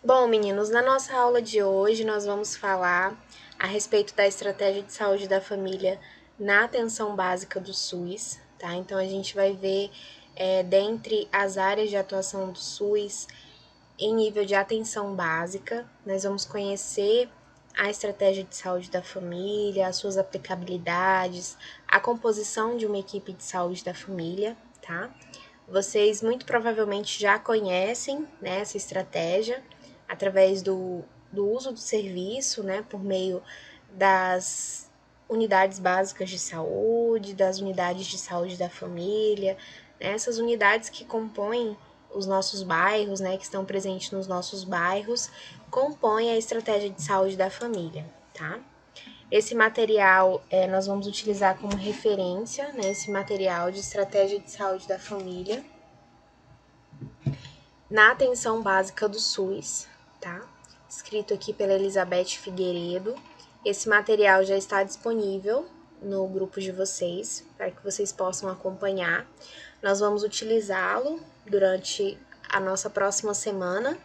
Bom, meninos, na nossa aula de hoje nós vamos falar a respeito da estratégia de saúde da família na atenção básica do SUS, tá? Então a gente vai ver dentre as áreas de atuação do SUS em nível de atenção básica, nós vamos conhecer a estratégia de saúde da família, as suas aplicabilidades, a composição de uma equipe de saúde da família, tá? Vocês muito provavelmente já conhecem, né, essa estratégia através do uso do serviço, né, por meio das unidades básicas de saúde, das unidades de saúde da família, né, essas unidades que compõem os nossos bairros, né, que estão presentes nos nossos bairros, compõem a estratégia de saúde da família, tá? Esse material nós vamos utilizar como referência, né, esse material de estratégia de saúde da família na atenção básica do SUS, tá? Escrito aqui pela Elizabeth Figueiredo. Esse material já está disponível no grupo de vocês, para que vocês possam acompanhar. Nós vamos utilizá-lo durante a nossa próxima semana,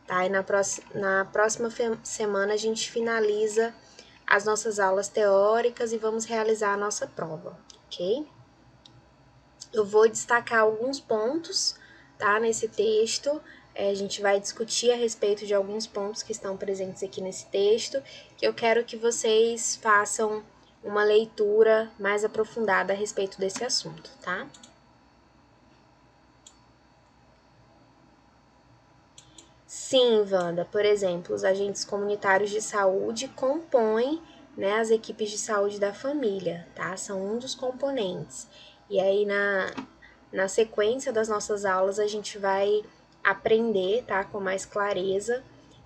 tá? E na próxima semana a gente finaliza as nossas aulas teóricas e vamos realizar a nossa prova, ok? Eu vou destacar alguns pontos, tá, nesse texto. A gente vai discutir a respeito de alguns pontos que estão presentes aqui nesse texto, que eu quero que vocês façam uma leitura mais aprofundada a respeito desse assunto, tá? Sim, Wanda, por exemplo, os agentes comunitários de saúde compõem, né, as equipes de saúde da família, tá? São um dos componentes. E aí, na sequência das nossas aulas, a gente vai aprender, tá, com mais clareza,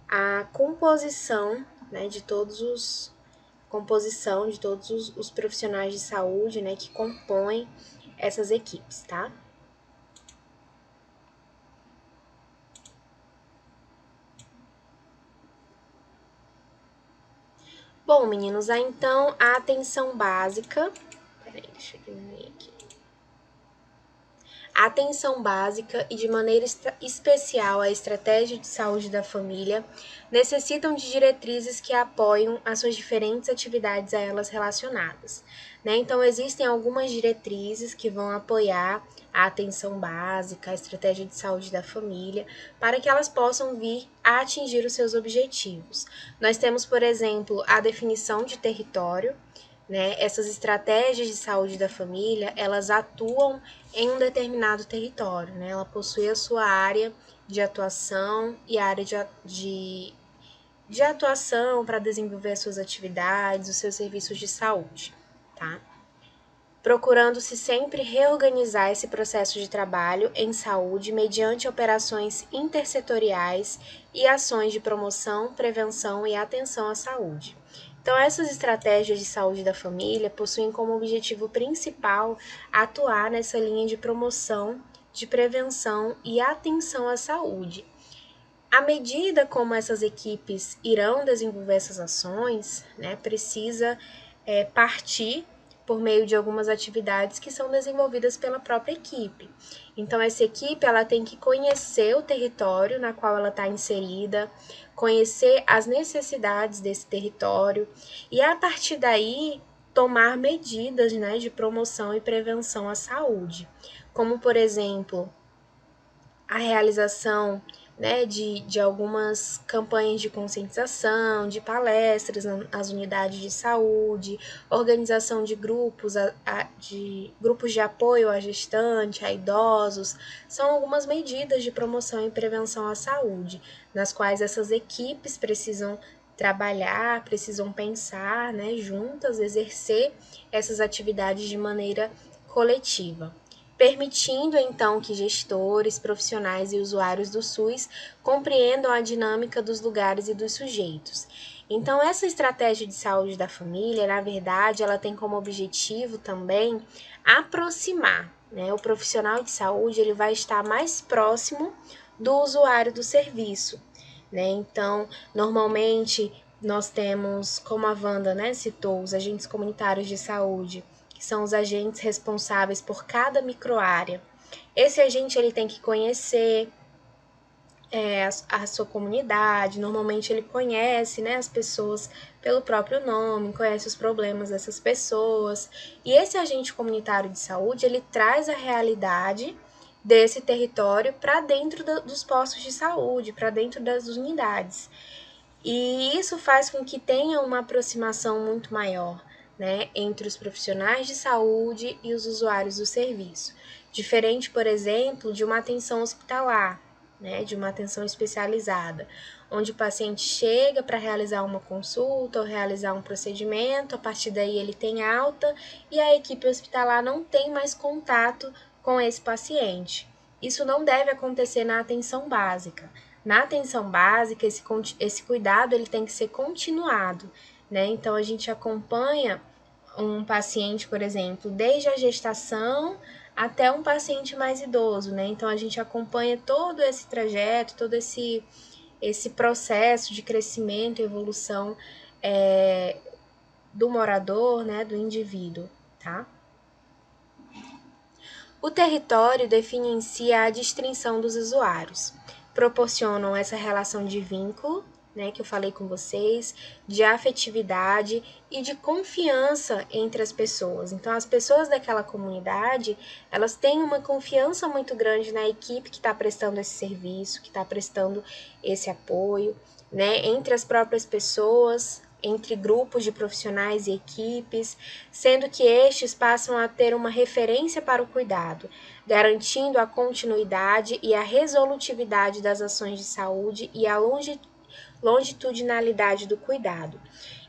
a composição, né, de todos os profissionais de saúde, né, que compõem essas equipes, tá? Bom, meninos, então a atenção básica. Peraí, deixa eu diminuir aqui. A atenção básica e de maneira especial a estratégia de saúde da família necessitam de diretrizes que apoiam as suas diferentes atividades a elas relacionadas, né? Então, existem algumas diretrizes que vão apoiar a atenção básica, a estratégia de saúde da família, para que elas possam vir a atingir os seus objetivos. Nós temos, por exemplo, a definição de território, né? Essas estratégias de saúde da família, elas atuam em um determinado território, né? Ela possui a sua área de atuação e área de atuação para desenvolver as suas atividades, os seus serviços de saúde, tá? Procurando-se sempre reorganizar esse processo de trabalho em saúde mediante operações intersetoriais e ações de promoção, prevenção e atenção à saúde. Então, essas estratégias de saúde da família possuem como objetivo principal atuar nessa linha de promoção, de prevenção e atenção à saúde. À medida como essas equipes irão desenvolver essas ações, né, precisa partir por meio de algumas atividades que são desenvolvidas pela própria equipe. Então, essa equipe ela tem que conhecer o território na qual ela está inserida, conhecer as necessidades desse território e, a partir daí, tomar medidas, né, de promoção e prevenção à saúde, como, por exemplo, a realização, né, de algumas campanhas de conscientização, de palestras nas unidades de saúde, organização de grupos, de grupos de apoio à gestante, a idosos, são algumas medidas de promoção e prevenção à saúde, nas quais essas equipes precisam trabalhar, precisam pensar, né, juntas, exercer essas atividades de maneira coletiva, permitindo então que gestores, profissionais e usuários do SUS compreendam a dinâmica dos lugares e dos sujeitos. Então, essa estratégia de saúde da família, na verdade, ela tem como objetivo também aproximar, né? O profissional de saúde ele vai estar mais próximo do usuário do serviço, né? Então, normalmente nós temos, como a Wanda, né, citou, os agentes comunitários de saúde, que são os agentes responsáveis por cada microárea. Esse agente ele tem que conhecer a sua comunidade, normalmente ele conhece, né, as pessoas pelo próprio nome, conhece os problemas dessas pessoas, e esse agente comunitário de saúde, ele traz a realidade desse território para dentro dos postos de saúde, para dentro das unidades. E isso faz com que tenha uma aproximação muito maior, né, entre os profissionais de saúde e os usuários do serviço. Diferente, por exemplo, de uma atenção hospitalar, né, de uma atenção especializada, onde o paciente chega para realizar uma consulta ou realizar um procedimento, a partir daí ele tem alta e a equipe hospitalar não tem mais contato com esse paciente. Isso não deve acontecer na atenção básica. Na atenção básica, esse cuidado ele tem que ser continuado, né? Então, a gente acompanha um paciente, por exemplo, desde a gestação até um paciente mais idoso, né? Então, a gente acompanha todo esse trajeto, todo esse processo de crescimento e evolução do morador, né? Do indivíduo, tá? O território define em si a distinção dos usuários, proporcionam essa relação de vínculo, né, que eu falei com vocês, de afetividade e de confiança entre as pessoas. Então, as pessoas daquela comunidade, elas têm uma confiança muito grande na equipe que está prestando esse serviço, que está prestando esse apoio, né, entre as próprias pessoas, entre grupos de profissionais e equipes, sendo que estes passam a ter uma referência para o cuidado, garantindo a continuidade e a resolutividade das ações de saúde e a longitudinalidade do cuidado.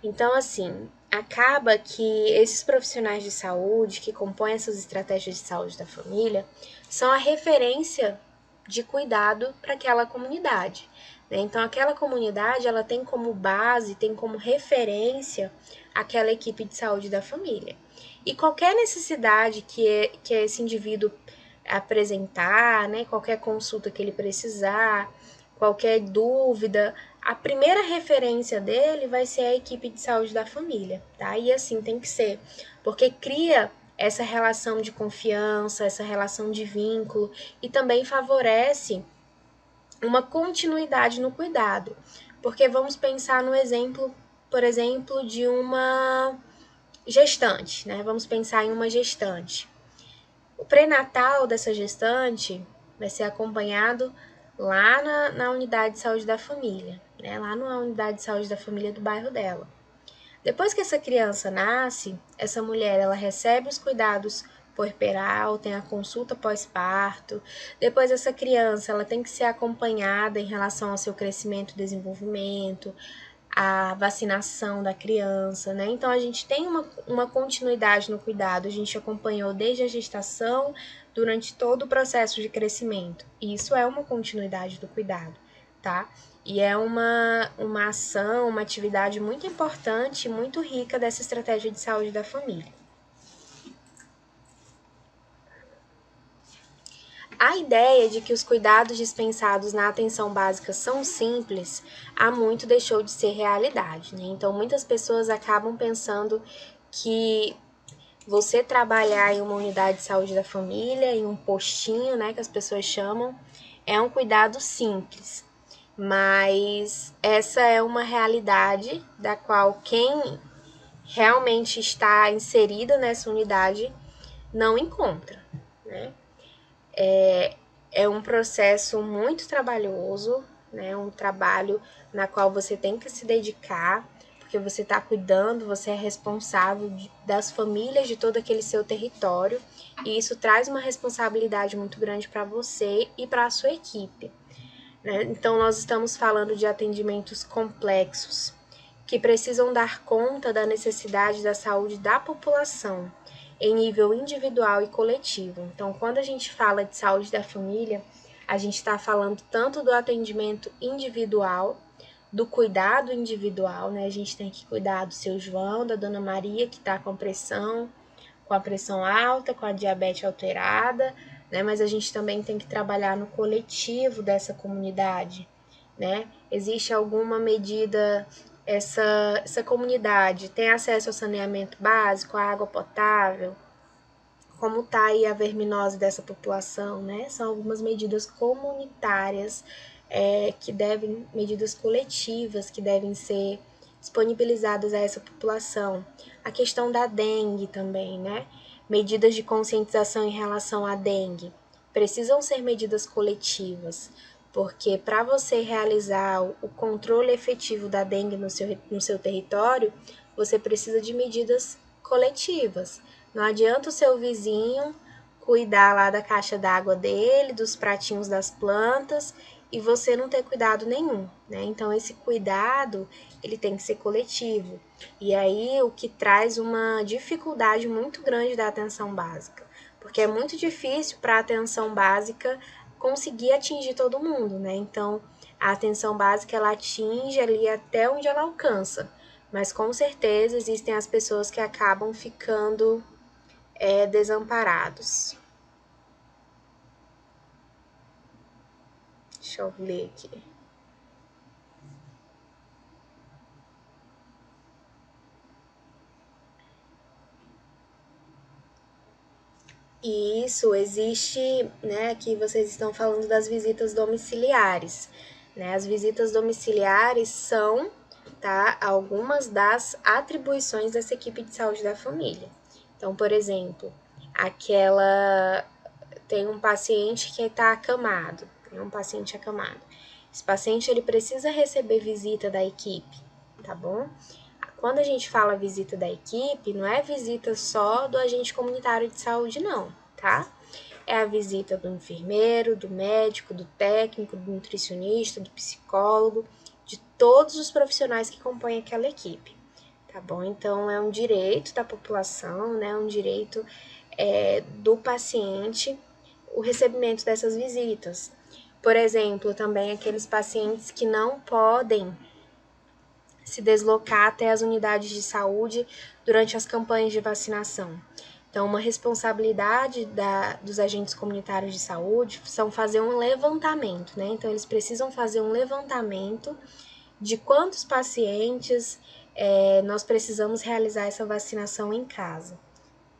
Então, assim, acaba que esses profissionais de saúde que compõem essas estratégias de saúde da família são a referência de cuidado para aquela comunidade. Então, aquela comunidade, ela tem como base, tem como referência aquela equipe de saúde da família. E qualquer necessidade que esse indivíduo apresentar, né, qualquer consulta que ele precisar, qualquer dúvida, a primeira referência dele vai ser a equipe de saúde da família, tá? E assim tem que ser, porque cria essa relação de confiança, essa relação de vínculo e também favorece uma continuidade no cuidado. Porque vamos pensar no exemplo, por exemplo, de uma gestante, né? Vamos pensar em uma gestante. O pré-natal dessa gestante vai ser acompanhado lá na unidade de saúde da família, né? Lá na unidade de saúde da família do bairro dela. Depois que essa criança nasce, essa mulher ela recebe os cuidados puerperal, tem a consulta pós-parto. Depois essa criança ela tem que ser acompanhada em relação ao seu crescimento e desenvolvimento, a vacinação da criança, né? Então a gente tem uma continuidade no cuidado, a gente acompanhou desde a gestação, durante todo o processo de crescimento. E isso é uma continuidade do cuidado, tá? E é uma ação, uma atividade muito importante, muito rica dessa estratégia de saúde da família. A ideia de que os cuidados dispensados na atenção básica são simples, há muito deixou de ser realidade, né? Então, muitas pessoas acabam pensando que você trabalhar em uma unidade de saúde da família, em um postinho, né, que as pessoas chamam, é um cuidado simples. Mas essa é uma realidade da qual quem realmente está inserida nessa unidade não encontra, né? É um processo muito trabalhoso, né? Um trabalho na qual você tem que se dedicar, porque você está cuidando, você é responsável das famílias de todo aquele seu território, e isso traz uma responsabilidade muito grande para você e para a sua equipe, né? Então, nós estamos falando de atendimentos complexos, que precisam dar conta da necessidade da saúde da população, em nível individual e coletivo. Então, quando a gente fala de saúde da família, a gente está falando tanto do atendimento individual, do cuidado individual, né? A gente tem que cuidar do seu João, da dona Maria, que está com a pressão alta, com a diabetes alterada, né? Mas a gente também tem que trabalhar no coletivo dessa comunidade, né? Existe alguma medida, essa comunidade tem acesso ao saneamento básico, à água potável? Como está aí a verminose dessa população, né? São algumas medidas comunitárias medidas coletivas que devem ser disponibilizadas a essa população. A questão da dengue também, né? Medidas de conscientização em relação à dengue precisam ser medidas coletivas, porque para você realizar o controle efetivo da dengue no seu território, você precisa de medidas coletivas. Não adianta o seu vizinho cuidar lá da caixa d'água dele, dos pratinhos das plantas, e você não ter cuidado nenhum, né? Então esse cuidado, ele tem que ser coletivo. E aí o que traz uma dificuldade muito grande da atenção básica, porque é muito difícil para a atenção básica conseguir atingir todo mundo, né? Então a atenção básica ela atinge ali até onde ela alcança, mas com certeza existem as pessoas que acabam ficando desamparados. Deixa eu ler aqui. E isso existe, né, aqui vocês estão falando das visitas domiciliares, né? As visitas domiciliares são, tá, algumas das atribuições dessa equipe de saúde da família. Então, por exemplo, aquela tem um paciente que está acamado, tem um paciente acamado. Esse paciente ele precisa receber visita da equipe, tá bom? Quando a gente fala visita da equipe, não é visita só do agente comunitário de saúde, não, tá? É a visita do enfermeiro, do médico, do técnico, do nutricionista, do psicólogo, de todos os profissionais que compõem aquela equipe, tá bom? Então, é um direito da população, né? Um direito do paciente o recebimento dessas visitas. Por exemplo, também aqueles pacientes que não podem se deslocar até as unidades de saúde durante as campanhas de vacinação. Então, uma responsabilidade dos agentes comunitários de saúde são fazer um levantamento, né? Então, eles precisam fazer um levantamento de quantos pacientes nós precisamos realizar essa vacinação em casa,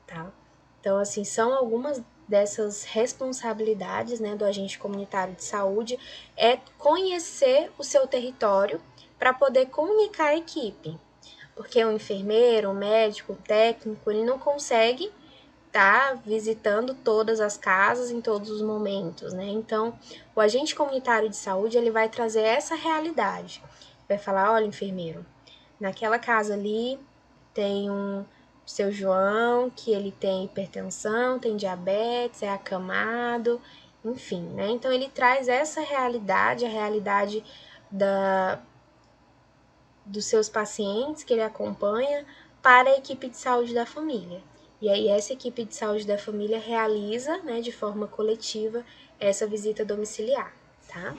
tá? Então, assim, são algumas dessas responsabilidades, né, do agente comunitário de saúde, é conhecer o seu território para poder comunicar a equipe. Porque o enfermeiro, o médico, o técnico, ele não consegue estar visitando todas as casas em todos os momentos, né? Então, o agente comunitário de saúde, ele vai trazer essa realidade. Vai falar, olha, enfermeiro, naquela casa ali tem um seu João, que ele tem hipertensão, tem diabetes, é acamado, enfim, né? Então ele traz essa realidade, a realidade dos seus pacientes que ele acompanha para a equipe de saúde da família. E aí essa equipe de saúde da família realiza, né, de forma coletiva, essa visita domiciliar, tá?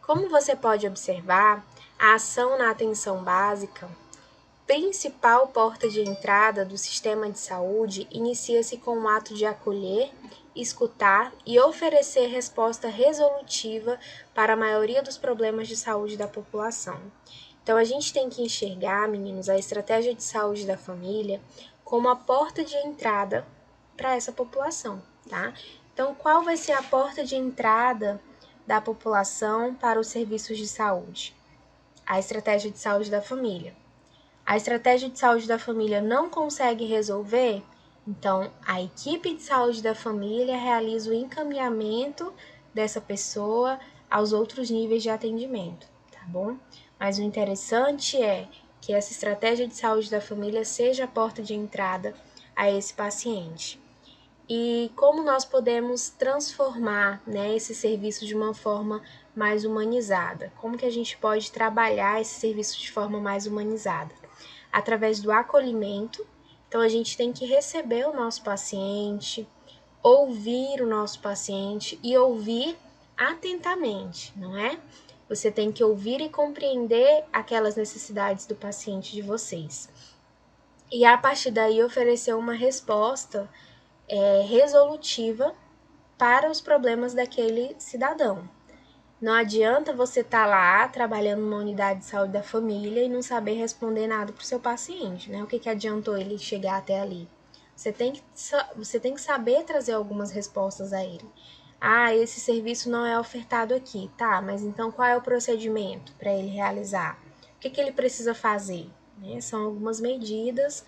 Como você pode observar, a ação na atenção básica, principal porta de entrada do sistema de saúde, inicia-se com o ato de acolher, escutar e oferecer resposta resolutiva para a maioria dos problemas de saúde da população. Então, a gente tem que enxergar, meninos, a estratégia de saúde da família como a porta de entrada para essa população, tá? Então, qual vai ser a porta de entrada da população para os serviços de saúde? A estratégia de saúde da família. A estratégia de saúde da família não consegue resolver, então a equipe de saúde da família realiza o encaminhamento dessa pessoa aos outros níveis de atendimento, tá bom? Mas o interessante é que essa estratégia de saúde da família seja a porta de entrada a esse paciente. E como nós podemos transformar, né, esse serviço de uma forma mais humanizada? Como que a gente pode trabalhar esse serviço de forma mais humanizada? Através do acolhimento. Então, a gente tem que receber o nosso paciente, ouvir o nosso paciente e ouvir atentamente, não é? Você tem que ouvir e compreender aquelas necessidades do paciente de vocês. E a partir daí oferecer uma resposta resolutiva para os problemas daquele cidadão. Não adianta você estar lá trabalhando numa unidade de saúde da família e não saber responder nada para o seu paciente, né? O que adiantou ele chegar até ali? Você tem que saber trazer algumas respostas a ele. Ah, esse serviço não é ofertado aqui, tá? Mas então qual é o procedimento para ele realizar? O que ele precisa fazer? Né? São algumas medidas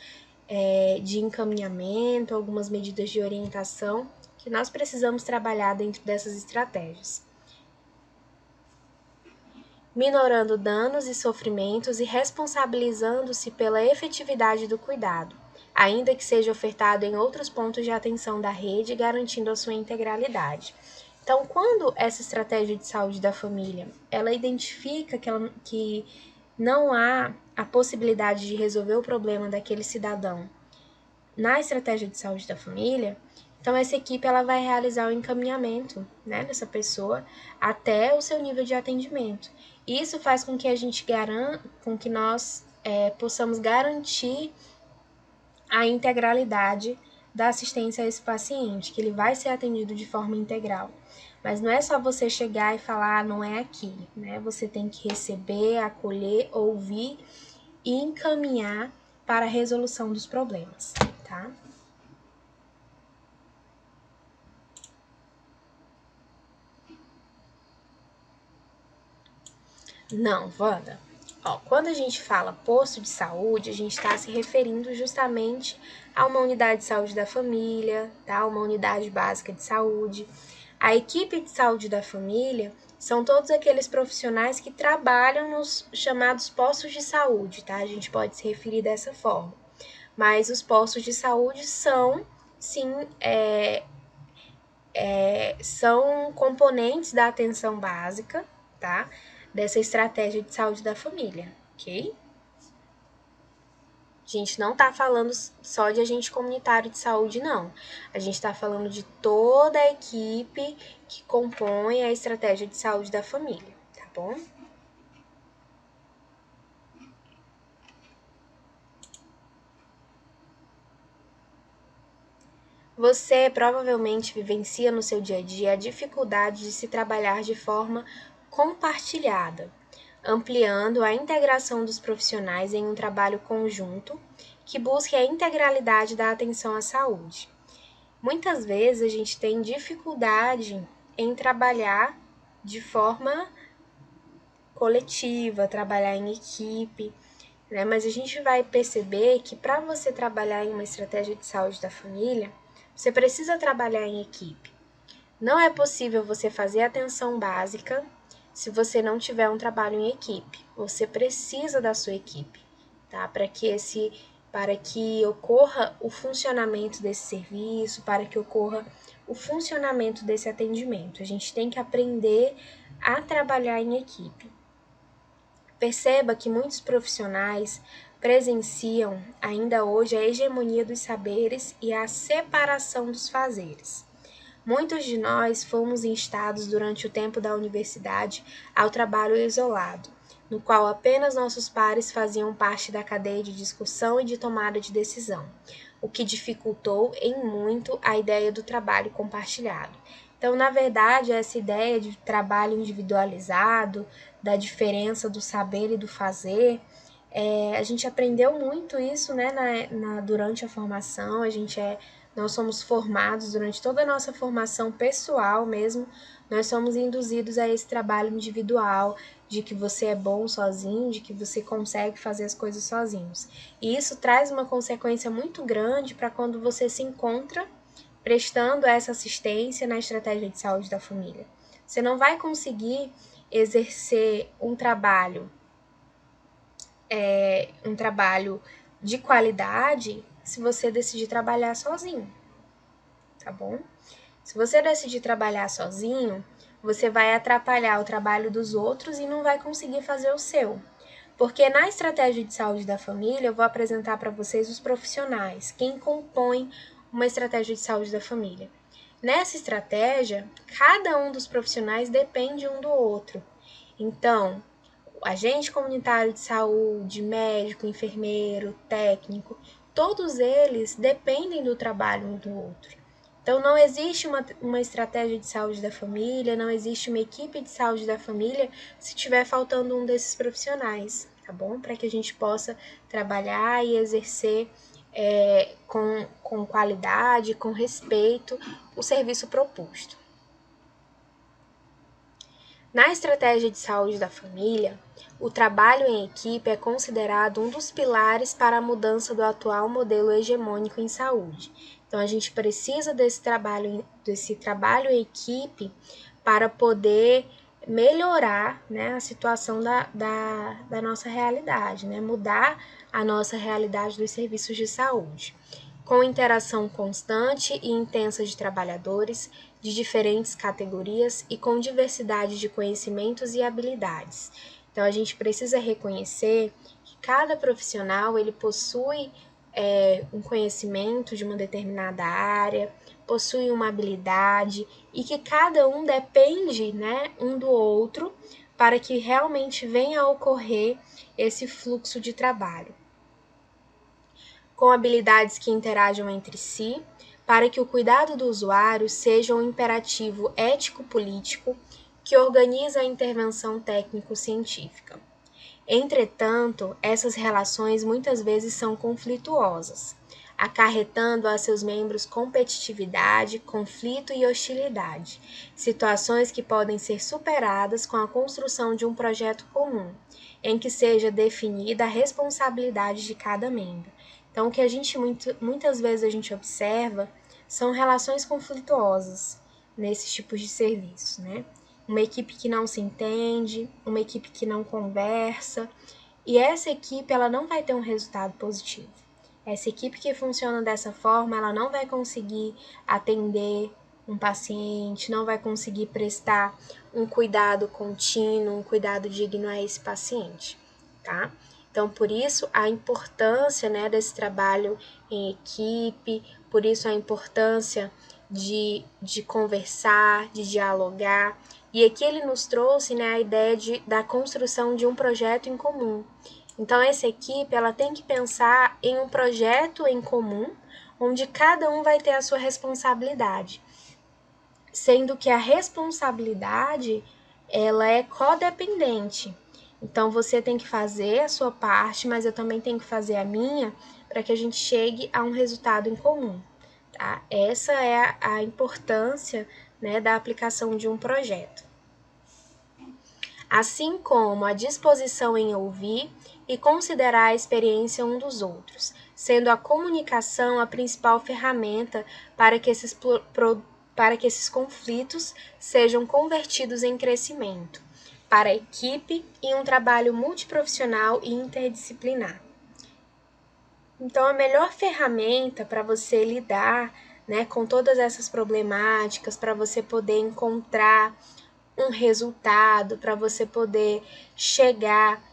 de encaminhamento, algumas medidas de orientação que nós precisamos trabalhar dentro dessas estratégias. Minorando danos e sofrimentos e responsabilizando-se pela efetividade do cuidado, ainda que seja ofertado em outros pontos de atenção da rede, garantindo a sua integralidade. Então, quando essa estratégia de saúde da família, ela identifica que não há a possibilidade de resolver o problema daquele cidadão na estratégia de saúde da família, então essa equipe ela vai realizar o encaminhamento, né, dessa pessoa até o seu nível de atendimento. Isso faz com que a gente com que nós possamos garantir a integralidade da assistência a esse paciente, que ele vai ser atendido de forma integral. Mas não é só você chegar e falar, não é aqui, né? Você tem que receber, acolher, ouvir e encaminhar para a resolução dos problemas, tá? Não, Wanda. Ó, quando a gente fala posto de saúde, a gente está se referindo justamente a uma unidade de saúde da família, tá? Uma unidade básica de saúde. A equipe de saúde da família são todos aqueles profissionais que trabalham nos chamados postos de saúde, tá? A gente pode se referir dessa forma. Mas os postos de saúde são, sim, são componentes da atenção básica, tá? Dessa estratégia de saúde da família, ok? A gente não tá falando só de agente comunitário de saúde, não. A gente tá falando de toda a equipe que compõe a estratégia de saúde da família, tá bom? Você provavelmente vivencia no seu dia a dia a dificuldade de se trabalhar de forma compartilhada, ampliando a integração dos profissionais em um trabalho conjunto que busque a integralidade da atenção à saúde. Muitas vezes a gente tem dificuldade em trabalhar de forma coletiva, trabalhar em equipe, né? Mas a gente vai perceber que para você trabalhar em uma estratégia de saúde da família, você precisa trabalhar em equipe. Não é possível você fazer atenção básica se você não tiver um trabalho em equipe. Você precisa da sua equipe, tá? Para que ocorra o funcionamento desse serviço, para que ocorra o funcionamento desse atendimento. A gente tem que aprender a trabalhar em equipe. Perceba que muitos profissionais presenciam ainda hoje a hegemonia dos saberes e a separação dos fazeres. Muitos de nós fomos instados durante o tempo da universidade ao trabalho isolado, no qual apenas nossos pares faziam parte da cadeia de discussão e de tomada de decisão, o que dificultou em muito a ideia do trabalho compartilhado. Então, na verdade, essa ideia de trabalho individualizado, da diferença do saber e do fazer, a gente aprendeu muito isso, né, durante a formação. Nós somos formados durante toda a nossa formação pessoal mesmo, nós somos induzidos a esse trabalho individual, de que você é bom sozinho, de que você consegue fazer as coisas sozinhos. E isso traz uma consequência muito grande para quando você se encontra prestando essa assistência na estratégia de saúde da família. Você não vai conseguir exercer um trabalho de qualidade se você decidir trabalhar sozinho, tá bom? Se você decidir trabalhar sozinho, você vai atrapalhar o trabalho dos outros e não vai conseguir fazer o seu. Porque na estratégia de saúde da família, eu vou apresentar para vocês os profissionais, quem compõe uma estratégia de saúde da família. Nessa estratégia, cada um dos profissionais depende um do outro. Então, agente comunitário de saúde, médico, enfermeiro, técnico, todos eles dependem do trabalho um do outro. Então, não existe uma estratégia de saúde da família, não existe uma equipe de saúde da família se estiver faltando um desses profissionais, tá bom? Para que a gente possa trabalhar e exercer com qualidade, com respeito, o serviço proposto. Na estratégia de saúde da família, o trabalho em equipe é considerado um dos pilares para a mudança do atual modelo hegemônico em saúde. Então, a gente precisa desse trabalho em equipe para poder melhorar, né, a situação da nossa realidade, né, mudar a nossa realidade dos serviços de saúde. Com interação constante e intensa de trabalhadores de diferentes categorias e com diversidade de conhecimentos e habilidades. Então, a gente precisa reconhecer que cada profissional ele possui um conhecimento de uma determinada área, possui uma habilidade e que cada um depende, né, um do outro para que realmente venha a ocorrer esse fluxo de trabalho. Com habilidades que interajam entre si, para que o cuidado do usuário seja um imperativo ético-político que organiza a intervenção técnico-científica. Entretanto, essas relações muitas vezes são conflituosas, acarretando a seus membros competitividade, conflito e hostilidade, situações que podem ser superadas com a construção de um projeto comum, em que seja definida a responsabilidade de cada membro. Então, o que muitas vezes a gente observa são relações conflituosas nesses tipos de serviço, né? Uma equipe que não se entende, uma equipe que não conversa, e essa equipe ela não vai ter um resultado positivo. Essa equipe que funciona dessa forma, ela não vai conseguir atender um paciente, não vai conseguir prestar um cuidado contínuo, um cuidado digno a esse paciente, tá? Então, por isso, a importância, né, desse trabalho em equipe, por isso a importância de conversar, de dialogar. E aqui ele nos trouxe, né, a ideia da construção de um projeto em comum. Então, essa equipe ela tem que pensar em um projeto em comum, onde cada um vai ter a sua responsabilidade, sendo que a responsabilidade ela é codependente. Então, você tem que fazer a sua parte, mas eu também tenho que fazer a minha para que a gente chegue a um resultado em comum. Tá? Essa é a importância, né, da aplicação de um projeto. Assim como a disposição em ouvir e considerar a experiência um dos outros, sendo a comunicação a principal ferramenta para que esses conflitos sejam convertidos em crescimento para a equipe e um trabalho multiprofissional e interdisciplinar. Então, a melhor ferramenta para você lidar, né, com todas essas problemáticas, para você poder encontrar um resultado, para você poder chegar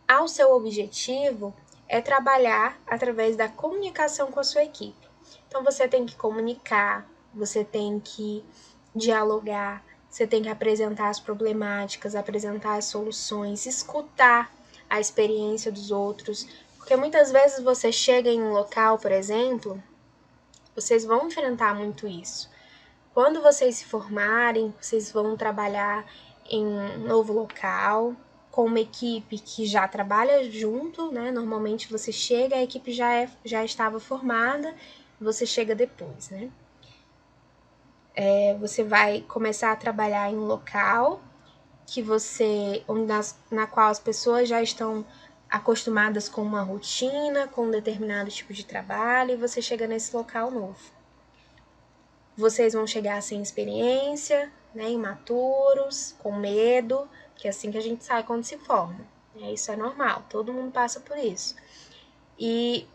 ao seu objetivo, é trabalhar através da comunicação com a sua equipe. Então, você tem que comunicar, você tem que dialogar, você tem que apresentar as problemáticas, apresentar as soluções, escutar a experiência dos outros, porque muitas vezes você chega em um local, por exemplo, vocês vão enfrentar muito isso. Quando vocês se formarem, vocês vão trabalhar em um novo local, com uma equipe que já trabalha junto, né? Normalmente você chega, a equipe já estava formada, você chega depois, né? Você vai começar a trabalhar em um local na qual as pessoas já estão acostumadas com uma rotina, com um determinado tipo de trabalho, e você chega nesse local novo. Vocês vão chegar sem experiência, né, imaturos, com medo, que é assim que a gente sai quando se forma. Isso é normal, todo mundo passa por isso. E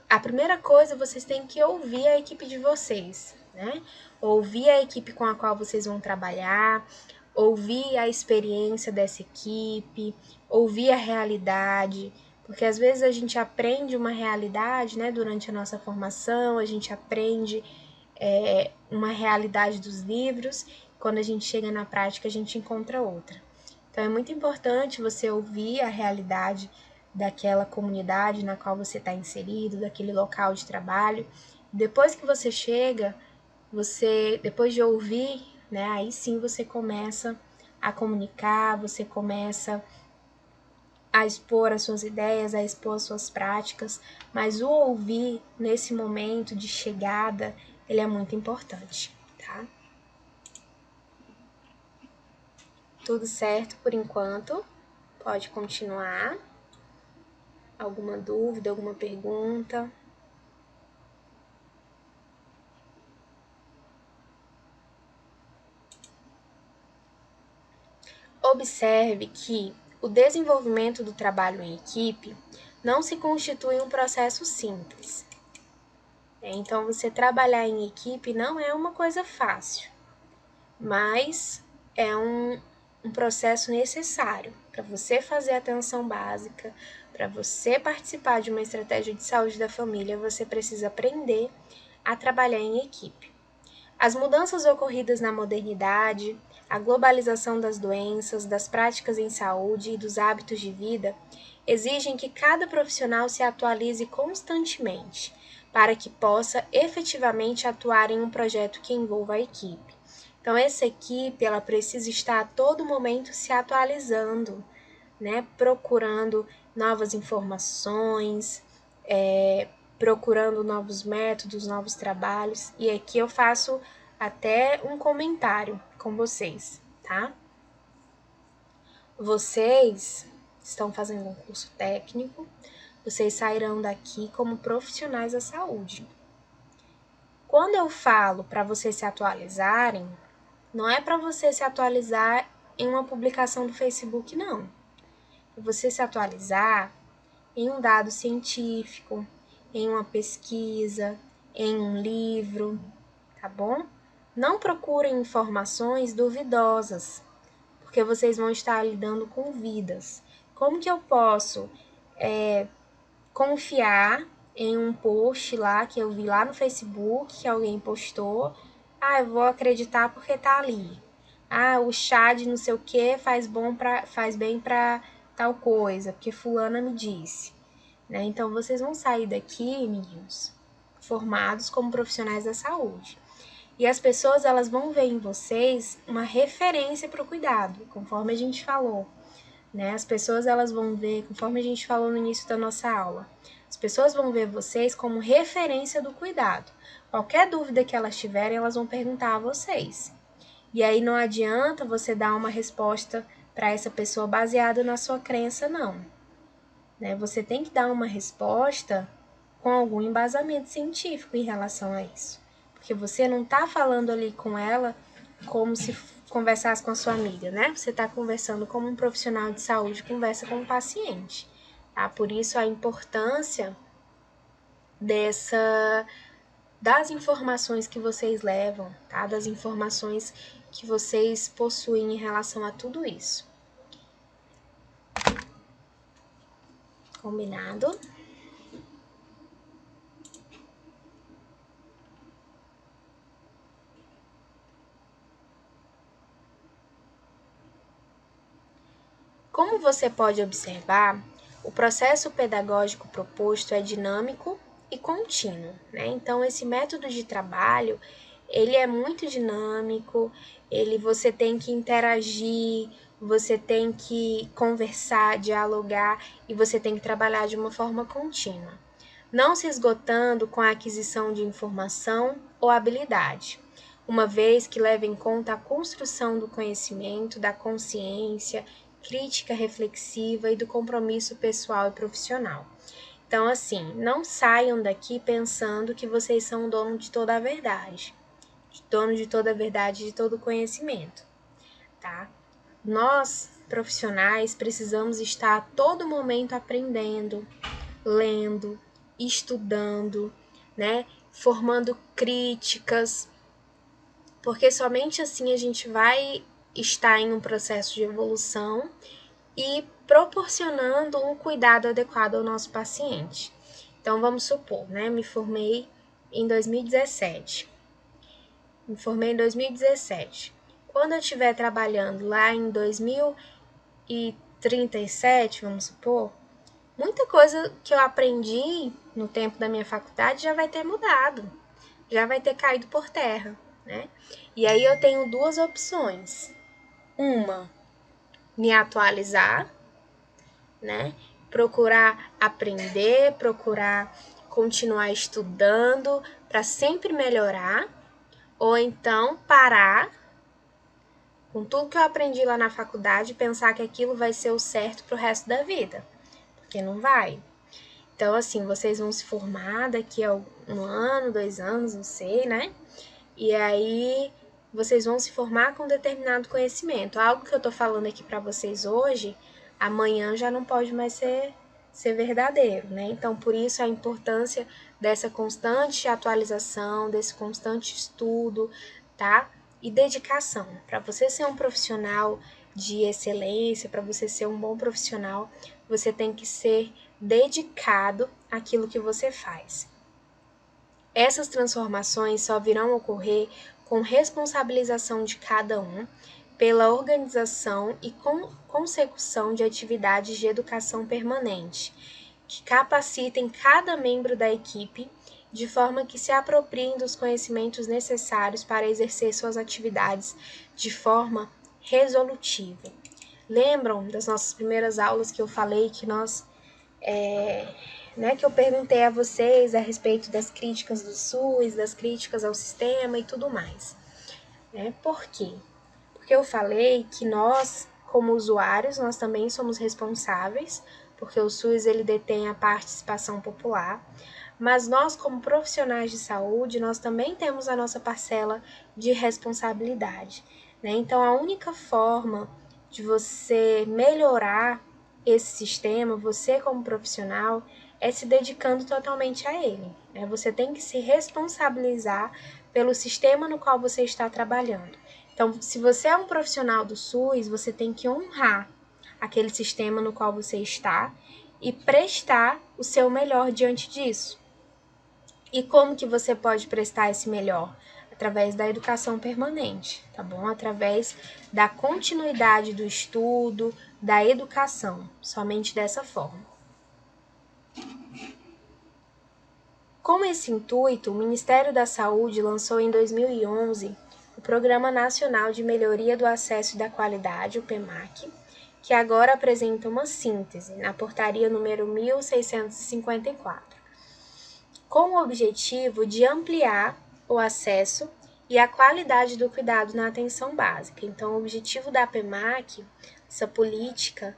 a primeira coisa, vocês têm que ouvir a equipe de vocês, né? Ouvir a equipe com a qual vocês vão trabalhar, ouvir a experiência dessa equipe, ouvir a realidade, porque às vezes a gente aprende uma realidade, né, durante a nossa formação, a gente aprende uma realidade dos livros, quando a gente chega na prática a gente encontra outra. Então é muito importante você ouvir a realidade daquela comunidade na qual você está inserido, daquele local de trabalho. Depois que você chega, você, depois de ouvir, né, aí sim você começa a comunicar, você começa a expor as suas ideias, a expor as suas práticas, mas o ouvir nesse momento de chegada, ele é muito importante, tá? Tudo certo por enquanto, pode continuar. Alguma dúvida, alguma pergunta? Observe que o desenvolvimento do trabalho em equipe não se constitui um processo simples. Então, você trabalhar em equipe não é uma coisa fácil, mas é um processo necessário para você fazer a atenção básica, para você participar de uma estratégia de saúde da família, você precisa aprender a trabalhar em equipe. As mudanças ocorridas na modernidade, a globalização das doenças, das práticas em saúde e dos hábitos de vida exigem que cada profissional se atualize constantemente para que possa efetivamente atuar em um projeto que envolva a equipe. Então, essa equipe ela precisa estar a todo momento se atualizando, né? Procurando novas informações, procurando novos métodos, novos trabalhos. E aqui eu faço até um comentário com vocês, tá? Vocês estão fazendo um curso técnico, vocês sairão daqui como profissionais da saúde. Quando eu falo para vocês se atualizarem, não é para você se atualizar em uma publicação do Facebook, não. É você se atualizar em um dado científico, em uma pesquisa, em um livro, tá bom? Não procurem informações duvidosas, porque vocês vão estar lidando com vidas. Como que eu posso confiar em um post lá que eu vi lá no Facebook, que alguém postou? Ah, eu vou acreditar porque tá ali. Ah, o chá de não sei o que faz bem para tal coisa, porque fulana me disse. Né? Então, vocês vão sair daqui, meninos, formados como profissionais da saúde. E as pessoas elas vão ver em vocês uma referência para o cuidado, conforme a gente falou. Né? As pessoas elas vão ver, conforme a gente falou no início da nossa aula, as pessoas vão ver vocês como referência do cuidado. Qualquer dúvida que elas tiverem, elas vão perguntar a vocês. E aí não adianta você dar uma resposta para essa pessoa baseada na sua crença, não. Né? Você tem que dar uma resposta com algum embasamento científico em relação a isso. Porque você não está falando ali com ela como se conversasse com a sua amiga, né? Você está conversando como um profissional de saúde conversa com um paciente. Tá? Por isso a importância das informações que vocês levam, tá? Das informações que vocês possuem em relação a tudo isso. Combinado? Como você pode observar, o processo pedagógico proposto é dinâmico e contínuo, né? Então, esse método de trabalho, ele é muito dinâmico, você tem que interagir, você tem que conversar, dialogar e você tem que trabalhar de uma forma contínua, não se esgotando com a aquisição de informação ou habilidade, uma vez que leva em conta a construção do conhecimento, da consciência, crítica reflexiva e do compromisso pessoal e profissional. Então, assim, não saiam daqui pensando que vocês são o dono de toda a verdade, dono de toda a verdade, de todo o conhecimento, tá? Nós, profissionais, precisamos estar a todo momento aprendendo, lendo, estudando, né? Formando críticas, porque somente assim a gente vai estar em um processo de evolução e proporcionando um cuidado adequado ao nosso paciente. Então, vamos supor, né? Me formei em 2017. Quando eu estiver trabalhando lá em 2037, vamos supor, muita coisa que eu aprendi no tempo da minha faculdade já vai ter mudado. já vai ter caído por terra, né? E aí eu tenho duas opções. Uma, me atualizar, né? Procurar aprender, procurar continuar estudando para sempre melhorar, ou então parar com tudo que eu aprendi lá na faculdade e pensar que aquilo vai ser o certo para o resto da vida, porque não vai. Então, assim, vocês vão se formar daqui a 1 ano, 2 anos, não sei, né? E aí vocês vão se formar com determinado conhecimento. Algo que eu tô falando aqui para vocês hoje, amanhã já não pode mais ser verdadeiro, né? Então, por isso a importância dessa constante atualização, desse constante estudo, tá? E dedicação. Para você ser um profissional de excelência, para você ser um bom profissional, você tem que ser dedicado àquilo que você faz. Essas transformações só virão ocorrer com responsabilização de cada um pela organização e consecução de atividades de educação permanente, que capacitem cada membro da equipe de forma que se apropriem dos conhecimentos necessários para exercer suas atividades de forma resolutiva. Lembram das nossas primeiras aulas que eu falei que que eu perguntei a vocês a respeito das críticas do SUS, das críticas ao sistema e tudo mais. Por quê? Porque eu falei que nós, como usuários, nós também somos responsáveis, porque o SUS ele detém a participação popular, mas nós, como profissionais de saúde, nós também temos a nossa parcela de responsabilidade, né? Então, a única forma de você melhorar esse sistema, você como profissional, é se dedicando totalmente a ele, né? Você tem que se responsabilizar pelo sistema no qual você está trabalhando. Então, se você é um profissional do SUS, você tem que honrar aquele sistema no qual você está e prestar o seu melhor diante disso. E como que você pode prestar esse melhor? Através da educação permanente, tá bom? Através da continuidade do estudo, da educação, somente dessa forma. Com esse intuito, o Ministério da Saúde lançou em 2011 o Programa Nacional de Melhoria do Acesso e da Qualidade, o PEMAQ, que agora apresenta uma síntese na portaria número 1654, com o objetivo de ampliar o acesso e a qualidade do cuidado na atenção básica. Então, o objetivo da PEMAQ, essa política,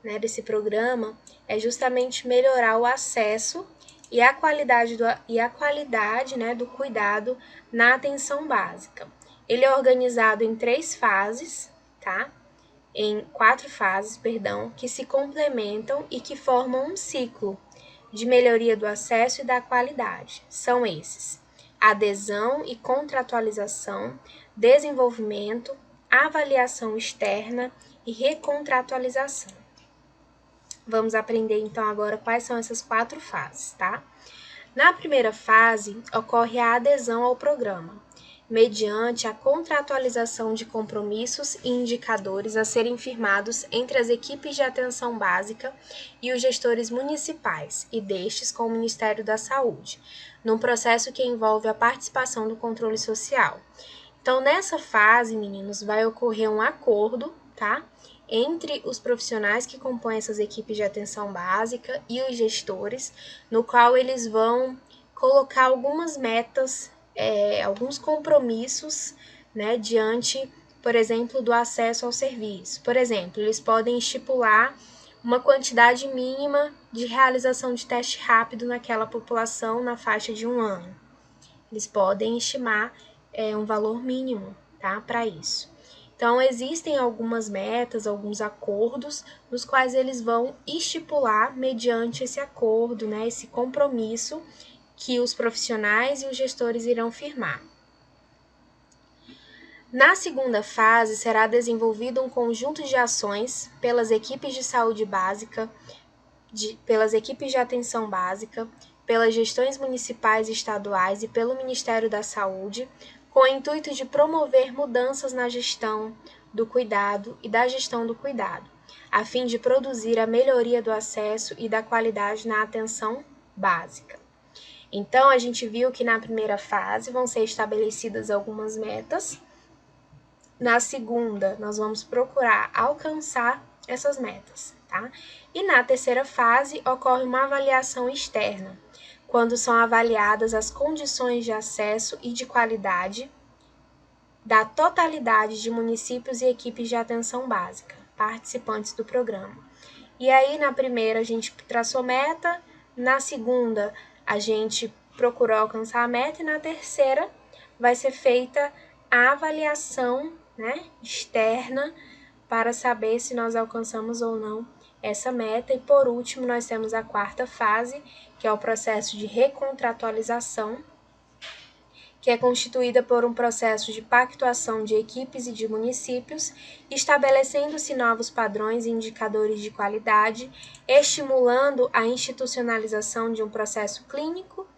né, desse programa, é justamente melhorar o acesso e a qualidade do cuidado na atenção básica. Ele é organizado em 3 fases, tá? Em 4 fases, que se complementam e que formam um ciclo de melhoria do acesso e da qualidade. São esses: adesão e contratualização, desenvolvimento, avaliação externa e recontratualização. Vamos aprender então agora quais são essas 4 fases, tá? Na primeira fase, ocorre a adesão ao programa, mediante a contratualização de compromissos e indicadores a serem firmados entre as equipes de atenção básica e os gestores municipais, e destes com o Ministério da Saúde, num processo que envolve a participação do controle social. Então, nessa fase, meninos, vai ocorrer um acordo, tá? Entre os profissionais que compõem essas equipes de atenção básica e os gestores, no qual eles vão colocar algumas metas, alguns compromissos, né, diante, por exemplo, do acesso ao serviço. Por exemplo, eles podem estipular uma quantidade mínima de realização de teste rápido naquela população na faixa de 1 ano. Eles podem estimar um valor mínimo, tá, para isso. Então, existem algumas metas, alguns acordos, nos quais eles vão estipular, mediante esse acordo, né, esse compromisso, que os profissionais e os gestores irão firmar. Na segunda fase, será desenvolvido um conjunto de ações pelas equipes de saúde básica, pelas equipes de atenção básica, pelas gestões municipais e estaduais e pelo Ministério da Saúde, com o intuito de promover mudanças na gestão do cuidado e da gestão do cuidado, a fim de produzir a melhoria do acesso e da qualidade na atenção básica. Então, a gente viu que na primeira fase vão ser estabelecidas algumas metas. Na segunda, nós vamos procurar alcançar essas metas, tá? E na terceira fase, ocorre uma avaliação externa, quando são avaliadas as condições de acesso e de qualidade da totalidade de municípios e equipes de atenção básica, participantes do programa. E aí, na primeira, a gente traçou meta, na segunda, a gente procurou alcançar a meta, e na terceira, vai ser feita a avaliação, né, externa para saber se nós alcançamos ou não essa meta. E por último, nós temos a quarta fase, que é o processo de recontratualização, que é constituída por um processo de pactuação de equipes e de municípios, estabelecendo-se novos padrões e indicadores de qualidade, estimulando a institucionalização de um processo clínico,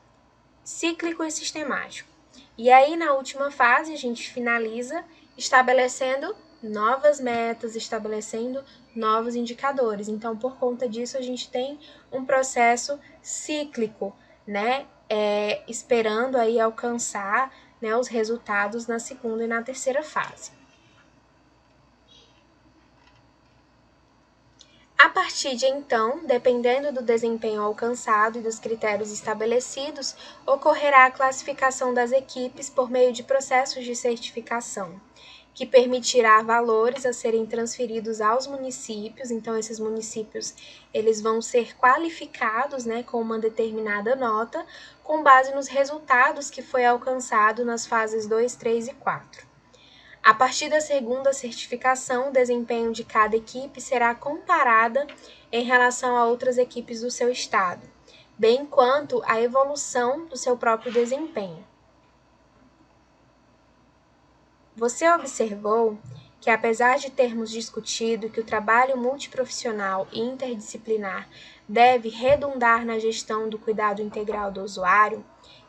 cíclico e sistemático. E aí, na última fase, a gente finaliza estabelecendo novas metas, estabelecendo novos indicadores. Então, por conta disso, a gente tem um processo cíclico, né? Esperando aí alcançar, né, os resultados na segunda e na terceira fase. A partir de então, dependendo do desempenho alcançado e dos critérios estabelecidos, ocorrerá a classificação das equipes por meio de processos de certificação, que permitirá valores a serem transferidos aos municípios. Então, esses municípios eles vão ser qualificados, né, com uma determinada nota, com base nos resultados que foi alcançado nas fases 2, 3 e 4. A partir da segunda certificação, o desempenho de cada equipe será comparada em relação a outras equipes do seu estado, bem quanto a evolução do seu próprio desempenho. Você observou que, apesar de termos discutido que o trabalho multiprofissional e interdisciplinar deve redundar na gestão do cuidado integral do usuário,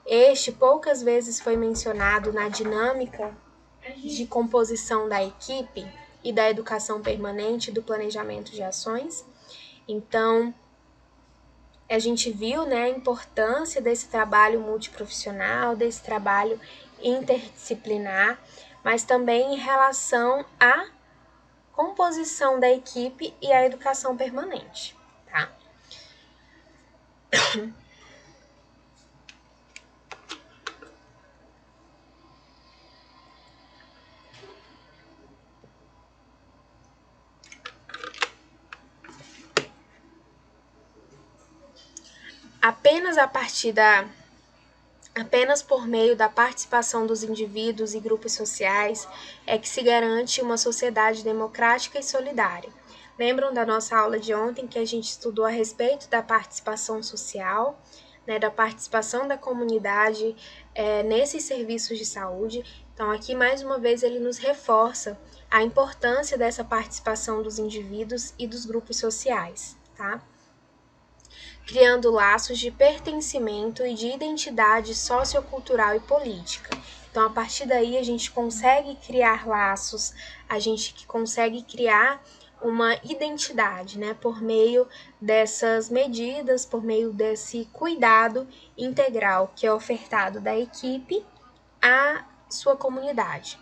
este poucas vezes foi mencionado na dinâmica de composição da equipe e da educação permanente do planejamento de ações. Então, a gente viu, né, a importância desse trabalho multiprofissional, desse trabalho interdisciplinar, mas também em relação à composição da equipe e à educação permanente, tá? Apenas por meio da participação dos indivíduos e grupos sociais é que se garante uma sociedade democrática e solidária. Lembram da nossa aula de ontem que a gente estudou a respeito da participação social, né, da participação da comunidade nesses serviços de saúde? Então, aqui mais uma vez ele nos reforça a importância dessa participação dos indivíduos e dos grupos sociais, tá? Criando laços de pertencimento e de identidade sociocultural e política. Então, a partir daí, a gente consegue criar laços, a gente consegue criar uma identidade, né, por meio dessas medidas, por meio desse cuidado integral que é ofertado da equipe à sua comunidade.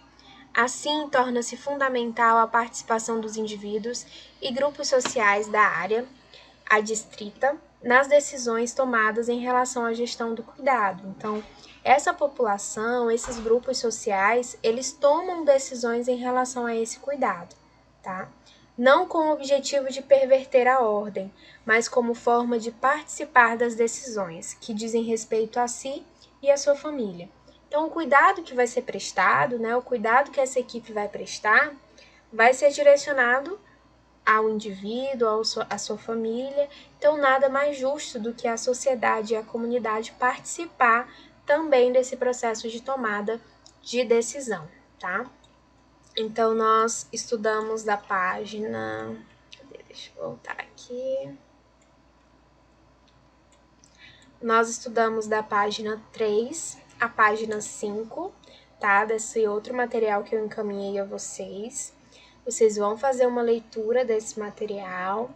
Assim, torna-se fundamental a participação dos indivíduos e grupos sociais da área adstrita nas decisões tomadas em relação à gestão do cuidado. Então, essa população, esses grupos sociais, eles tomam decisões em relação a esse cuidado, tá? Não com o objetivo de perverter a ordem, mas como forma de participar das decisões que dizem respeito a si e à sua família. Então, o cuidado que vai ser prestado, né, o cuidado que essa equipe vai prestar, vai ser direcionado ao indivíduo, à sua família. Então, nada mais justo do que a sociedade e a comunidade participar também desse processo de tomada de decisão, tá? Então, nós estudamos da página... Deixa eu voltar aqui. Nós estudamos da página 3 à página 5, tá? Desse outro material que eu encaminhei a vocês. Vocês vão fazer uma leitura desse material,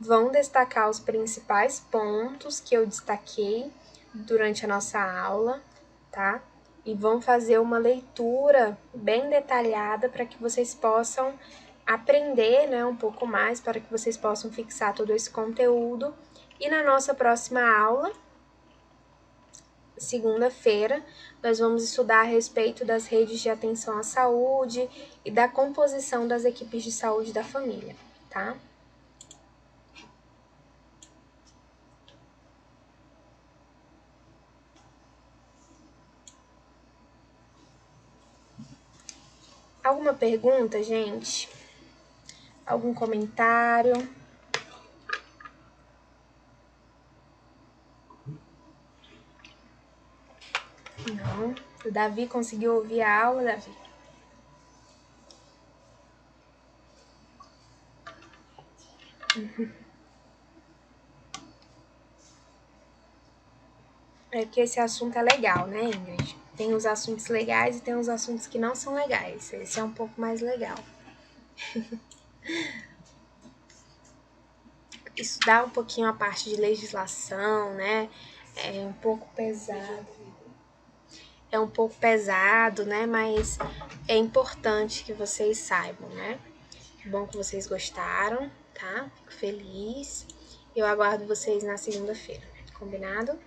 vão destacar os principais pontos que eu destaquei durante a nossa aula, tá? E vão fazer uma leitura bem detalhada para que vocês possam aprender, né, um pouco mais, para que vocês possam fixar todo esse conteúdo. E na nossa próxima aula, segunda-feira, nós vamos estudar a respeito das redes de atenção à saúde e da composição das equipes de saúde da família, tá? Alguma pergunta, gente? Algum comentário? Não. O Davi conseguiu ouvir a aula, Davi? É que esse assunto é legal, né, Ingrid? Tem os assuntos legais e tem os assuntos que não são legais. Esse é um pouco mais legal. Estudar um pouquinho a parte de legislação, né? É um pouco pesado. É um pouco pesado, né? Mas é importante que vocês saibam, né? Que bom que vocês gostaram, tá? Fico feliz. Eu aguardo vocês na segunda-feira. Combinado?